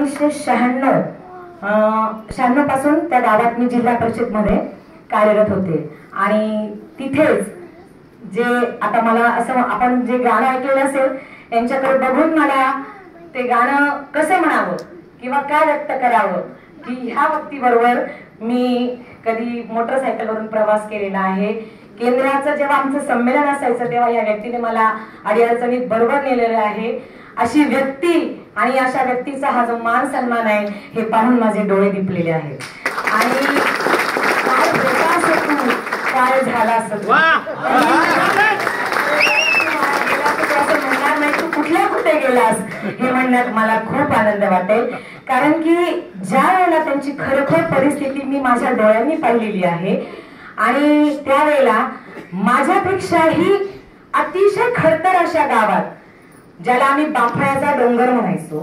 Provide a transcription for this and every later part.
1996 पासून त्या गावात मी जिल्हा परिषद मध्ये कार्यरत होते आणि तिथेच जे आता मला असं आपण जे गाणं ऐकलेलं असेल यांच्याकडे बघून मला ते गाणं कसं म्हणावं किंवा काय व्यक्त करावं की ह्या व्यक्तीबरोबर मी कधी मोटरसायकलवरून प्रवास केलेला आहे। केंद्राचं जेव्हा आमचं संमेलन असायचं तेव्हा या व्यक्तीने मला अडीअडचणीत बरोबर नेलेलं आहे। अशी व्यक्ती आणि अशा व्यक्तीचा हा जो मान सन्मान आहे हे पाहून माझे डोळे दिपलेले आहेत आणि काय प्रकाश तू काय झाला असं म्हणणार नाही तू कुठे गेलास हे म्हणण्यात मला खूप आनंद वाटेल, कारण की ज्या वेळेला त्यांची खरोखर परिस्थिती मी माझ्या डोळ्यांनी पाहिलेली आहे आणि त्यावेळेला माझ्यापेक्षाही अतिशय खडतर अशा गावात ज्याला आम्ही बाफळ्याचा डोंगर म्हणायचो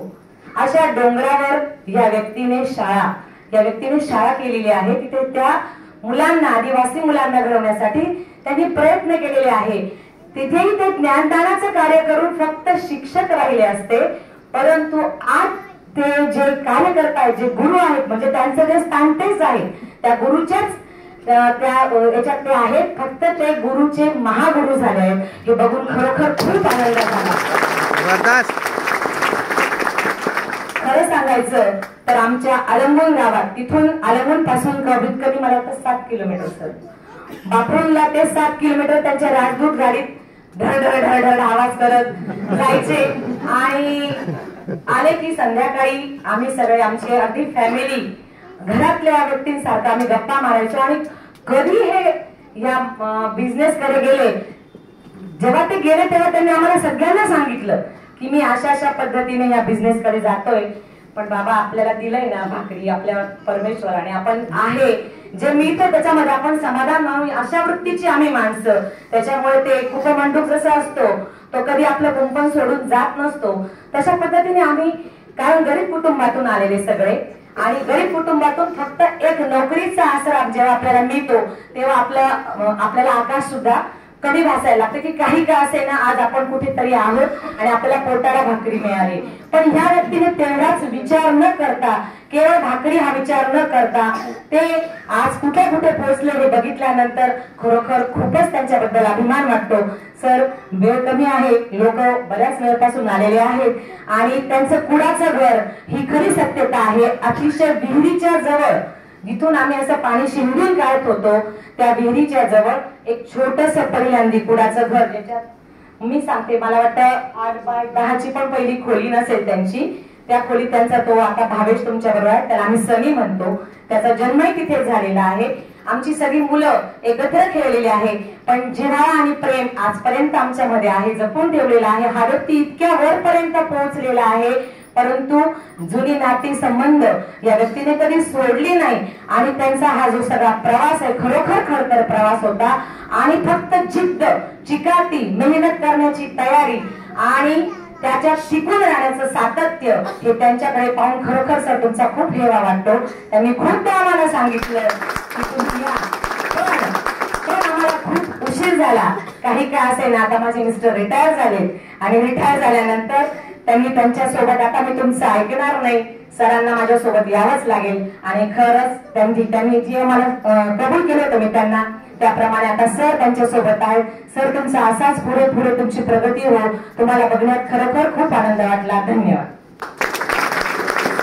अशा डोंगरावर या व्यक्तीने शाळा केलेली आहे। तिथे त्या मुलांना आदिवासी मुलांना घडवण्यासाठी त्यांनी प्रयत्न केलेले आहे। तिथेही ते ज्ञानदानाचं कार्य करून फक्त शिक्षक राहिले असते, परंतु आज ते जे कार्य करतायत जे गुरु आहेत म्हणजे त्यांचं जे स्थान तेच आहे त्या गुरुच्याच याच्यात ते आहेत, फक्त ते गुरुचे महागुरु झाले आहेत हे बघून खरोखर खूप आनंद झाला। खरं सांगायचं तर आमच्या अलंगून गावात तिथून अलंगून पासून कमीत कमी मला वाटतं 7 किलोमीटर सर बापरूनला ते 7 किलोमीटर त्यांच्या राजदूत गाडीत धड धड धड धड आवाज करत जायचे आणि आले की संध्याकाळी आम्ही सगळे आमचे अगदी फॅमिली घरातल्या व्यक्तींसारखं आम्ही गप्पा मारायचो आणि कधी हे या बिझनेस कडे गेले जेव्हा ते गेले तेव्हा त्यांनी आम्हाला सगळ्यांना सांगितलं की मी अशा पद्धतीने या बिझनेस कडे जातोय, पण बाबा आपल्याला दिलंय ना भाकरी आपल्या परमेश्वराने आपण आहे जे मिळतं त्याच्यामध्ये आपण समाधान मानू अशा वृत्तीची आम्ही माणसं, त्याच्यामुळे ते कुपमंडूक जसा असतो तो कधी आपलं कुंपण सोडून जात नसतो तशा पद्धतीने आम्ही कारण गरीब कुटुंबातून आलेले सगळे आणि गरीब कुटुंबातून फक्त एक नोकरीचा आसरा जेव्हा आपल्याला मिळतो तेव्हा आपल्याला आकाश सुद्धा कमी भासायला लागतं की काही का असे ना आज आपण कुठेतरी आहोत आणि आपल्याला पोटाला भाकरी मिळाली। पण ह्या व्यक्तीने तेवढाच विचार न करता केवळ भाकरी हा विचार न करता ते आज कुठे कुठे पोहोचले हे बघितल्यानंतर खरोखर खूपच त्यांच्याबद्दल अभिमान वाटतो। सर वेळ कमी आहे, लोक बऱ्याच वेळपासून आलेले आहेत आणि त्यांचं कुडाचं घर ही खरी सत्यता आहे। अतिशय विहिरीच्या जवळ जिथून आम्ही असं पाणी शिंदून काढत होतो त्या विहिरीच्या जवळ एक छोटस पहिल्यांदी कुडाचं घर ज्याच्यात मी सांगते मला वाटतं 8 बाय 10ची पण पहिली खोली नसेल त्यांची, त्या खोलीत त्यांचा तो आता भावेश तुमच्या बरोबर आहे त्याला आम्ही सनी म्हणतो, त्याचा जन्मही तिथे झालेला आहे। आमची सगळी मुलं एकत्र खेळलेली आहे, पण जिव्हाळा आणि प्रेम आजपर्यंत आमच्यामध्ये आहे जपून ठेवलेला आहे। हा व्यक्ती इतक्या वरपर्यंत पोहोचलेला आहे परंतु जुनी नाती संबंध या व्यक्तीने कधी सोडली नाही आणि त्यांचा हा जो सगळा प्रवास आहे खरोखर खडतर प्रवास होता आणि फक्त जिद्द चिकाटी मेहनत करण्याची तयारी आणि त्याच्यात शिकून राहण्याचं सातत्य हे त्यांच्याकडे पाहून खरोखर सर तुमचा खूप हेवा वाटतो। त्यांनी खूप आम्हाला सांगितलं की तुम्ही या, पण आम्हाला खूप उशीर झाला काही का असे ना। आता माझे मिस्टर रिटायर झाले आणि रिटायर झाल्यानंतर त्यांनी त्यांच्या सोबत आता मी तुमचं ऐकणार नाही सरांना माझ्या सोबत यावंच लागेल आणि खरंच त्यांनी जे मला कबूल केलं होतं मी त्यांना त्याप्रमाणे आता सर त्यांच्या सोबत आहेत। सर तुमचा असाच पुढे पुढे तुमची प्रगती हो, तुम्हाला बघण्यात खरोखर खूप आनंद वाटला। धन्यवाद।